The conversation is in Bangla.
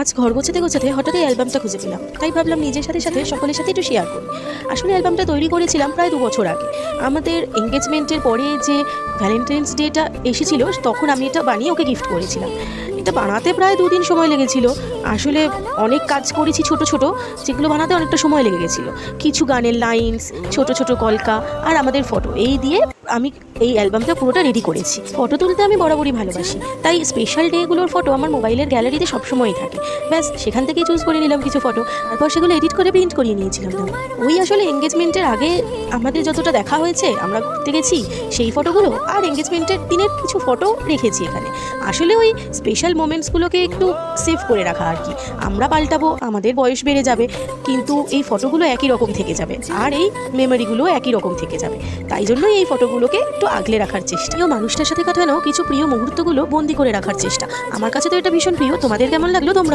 আজ ঘর গোছাতে গোছাতে হঠাৎ এই অ্যালবামটা খুঁজে পেলাম, তাই ভাবলাম নিজের সাথে সাথে সকলের সাথে একটু শেয়ার করি। আসলে অ্যালবামটা তৈরি করেছিলাম প্রায় 2 বছর আগে। আমাদের এঙ্গেজমেন্টের পরে যে ভ্যালেন্টাইন্স ডেটা এসেছিল, তখন আমি এটা বানিয়ে ওকে গিফট করেছিলাম। এটা বানাতে প্রায় 2 দিন সময় লেগেছিল। আসলে অনেক কাজ করেছি ছোট ছোট, যেগুলো বানাতে অনেকটা সময় লেগে গেছিলো। কিছু গানের লাইন্স, ছোট ছোট কলকা আর আমাদের ফটো, এই দিয়ে আমি এই অ্যালবামটা পুরোটা রেডি করেছি। ফটো তুলতে আমি বরাবরই ভালোবাসি, তাই স্পেশাল ডেগুলোর ফটো আমার মোবাইলের গ্যালারিতে সবসময়ই থাকে। ব্যাস সেখান থেকেই চুজ করে নিলাম কিছু ফটো, তারপর সেগুলো এডিট করে প্রিন্ট করিয়ে নিয়েছিলাম। ওই আসলে এঙ্গেজমেন্টের আগে আমাদের যতটা দেখা হয়েছে, আমরা ঘুরতে গেছি সেই ফটোগুলো, আর এঙ্গেজমেন্টের দিনের কিছু ফটো রেখেছি এখানে। আসলে ওই স্পেশাল মোমেন্টসগুলোকে একটু সেভ করে রাখা আর কি। আমরা পাল্টাবো, আমাদের বয়স বেড়ে যাবে, কিন্তু এই ফটোগুলো একই রকম থেকে যাবে, আর এই মেমোরিগুলো একই রকম থেকে যাবে। তাই জন্যই এই ফটোগুলোকে একটু আগলে রাখার চেষ্টা, প্রিয় মানুষটার সাথে কাটানো কিছু প্রিয় মুহূর্তগুলো বন্দি করে রাখার চেষ্টা। আমার কাছে তো এটা ভীষণ প্রিয়। তোমাদের কেমন লাগলো তোমরা